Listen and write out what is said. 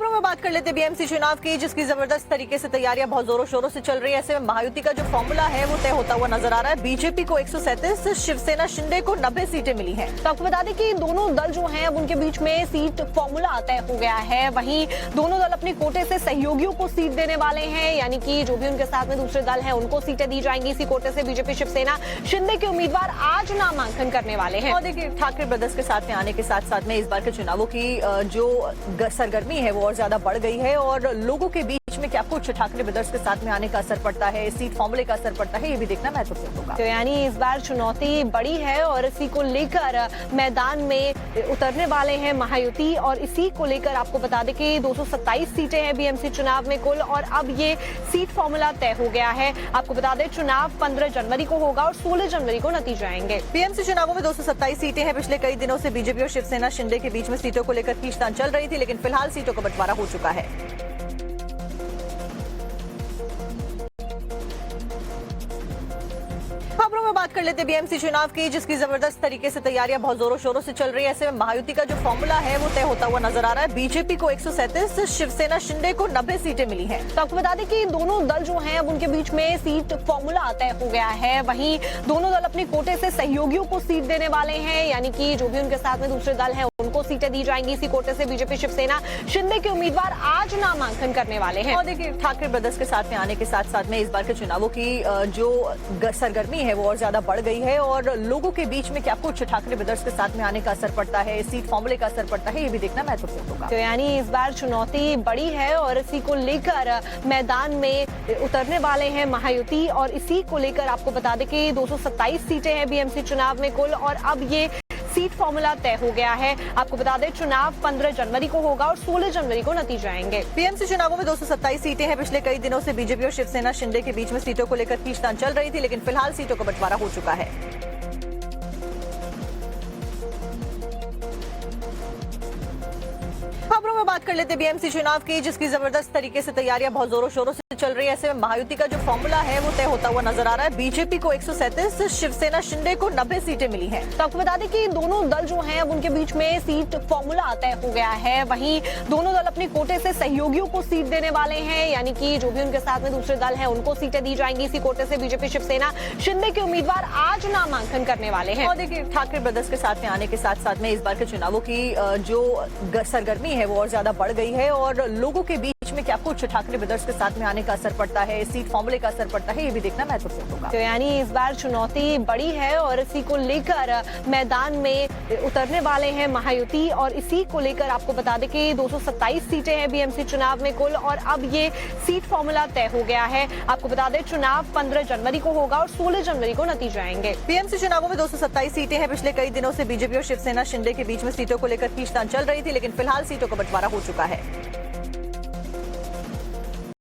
खबरों में बात कर लेते बीएमसी चुनाव की, जिसकी जबरदस्त तरीके से तैयारियां बहुत जोरों शोरों से चल रही है। ऐसे में महायुति का जो फॉर्मूला है वो तय होता हुआ नजर आ रहा है। बीजेपी को 137, शिवसेना शिंदे को 90 सीटें मिली हैं। तो आपको बता दें कि दोनों दल जो हैं अब उनके बीच में सीट फॉर्मूला तय हो गया है। वहीं दोनों दल अपने कोटे से सहयोगियों को सीट देने वाले हैं, यानी कि जो भी उनके साथ में दूसरे दल हैं उनको सीटें दी जाएंगी। इसी कोटे से बीजेपी शिवसेना शिंदे के उम्मीदवार आज नामांकन करने वाले हैं। और देखिए, ठाकरे ब्रदर्स के साथ में आने के साथ साथ में इस बार के चुनावों की जो सरगर्मी है वो और ज्यादा बढ़ गई है और लोगों के बीच में क्या कुछ ठाकरे ब्रदर्स के साथ में आने का असर पड़ता है, सीट फॉर्मूले का असर पड़ता है, ये भी देखना महत्वपूर्ण होगा। तो यानी इस बार चुनौती बड़ी है और इसी को लेकर मैदान में उतरने वाले हैं महायुति। और इसी को लेकर आपको बता दें कि 227 सीटें हैं बीएमसी चुनाव में कुल, और अब ये सीट फॉर्मूला तय हो गया है। आपको बता दें चुनाव 15 जनवरी को होगा और 16 जनवरी को नतीजे आएंगे। बीएमसी चुनावों में 227 सीटें हैं। पिछले कई दिनों से बीजेपी और शिवसेना शिंदे के बीच में सीटों को लेकर खींचतान चल रही थी, लेकिन फिलहाल सीटों का बंटवारा हो चुका है। खबरों में बात कर लेते बीएमसी चुनाव की, जिसकी जबरदस्त तरीके से तैयारियां बहुत जोरों शोरों से चल रही है। ऐसे में महायुति का जो फॉर्मूला है वो तय होता हुआ नजर आ रहा है। बीजेपी को 137, शिवसेना शिंदे को 90 सीटें मिली हैं। तो आपको बता दें कि दोनों दल जो हैं अब उनके बीच में सीट फॉर्मूला तय हो गया है। वहीं दोनों दल अपने कोटे से सहयोगियों को सीट देने वाले हैं, यानी कि जो भी उनके साथ में दूसरे दल हैं उनको सीटें दी जाएंगी। इसी कोटे से बीजेपी शिवसेना शिंदे के उम्मीदवार आज नामांकन करने वाले हैं। और देखिए, ठाकरे ब्रदर्स के साथ में आने के साथ साथ में इस बार के चुनावों की जो सरगर्मी है वो और ज्यादा बढ़ गई है और लोगों के बीच में क्या कुछ ठाकरे ब्रदर्स के साथ में आने का असर पड़ता है, सीट फॉर्मूले का असर पड़ता है, ये भी देखना महत्वपूर्ण होगा। तो यानी इस बार चुनौती बड़ी है और इसी को लेकर मैदान में उतरने वाले हैं महायुति। और इसी को लेकर आपको बता दें कि 227 सीटें हैं बीएमसी चुनाव में कुल, और अब ये सीट फॉर्मूला तय हो गया है। आपको बता दें चुनाव 15 जनवरी को होगा और 16 जनवरी को नतीजे आएंगे। बीएमसी चुनावों में 227 सीटें हैं। पिछले कई दिनों से बीजेपी और शिवसेना शिंदे के बीच में सीटों को लेकर खींचतान चल रही थी, लेकिन फिलहाल सीटों का बंटवारा हो चुका है। खबरों में बात कर लेते बीएमसी चुनाव की, जिसकी जबरदस्त तरीके से तैयारियां बहुत जोरों शोरों से चल रही है। ऐसे में महायुति का जो फॉर्मूला है वो तय होता हुआ नजर आ रहा है। बीजेपी को 137, शिवसेना शिंदे को 90 सीटें मिली हैं। तो आपको बता दें कि दोनों दल जो हैं अब उनके बीच में सीट फॉर्मूला तय हो गया है। वहीं दोनों दल अपने कोटे से सहयोगियों को सीट देने वाले हैं, यानी कि जो भी उनके साथ में दूसरे दल हैं उनको सीटें दी जाएंगी। इसी कोटे से बीजेपी शिवसेना शिंदे के उम्मीदवार आज नामांकन करने वाले हैं। और देखिए, ठाकरे ब्रदर्स के साथ में आने के साथ साथ में इस बार के चुनावों की जो सरगर्मी है वो और ज्यादा बढ़ गई है और लोगों के बीच में क्या कुछ ठाकरे ब्रदर्स के साथ में आने का असर पड़ता है, सीट फॉर्मूले का असर पड़ता है, ये भी देखना महत्वपूर्ण होगा। तो यानी इस बार चुनौती बड़ी है और इसी को लेकर मैदान में उतरने वाले हैं महायुति। और इसी को लेकर आपको बता दें कि 227 सीटें हैं बीएमसी चुनाव में कुल, और अब ये सीट फॉर्मूला तय हो गया है। आपको बता दें चुनाव 15 जनवरी को होगा और 16 जनवरी को नतीजे आएंगे। बीएमसी चुनावों में 227 सीटें हैं। पिछले कई दिनों से बीजेपी और शिवसेना शिंदे के बीच में सीटों को लेकर खींचतान चल रही थी, लेकिन फिलहाल सीटों का बंटवारा हो चुका है।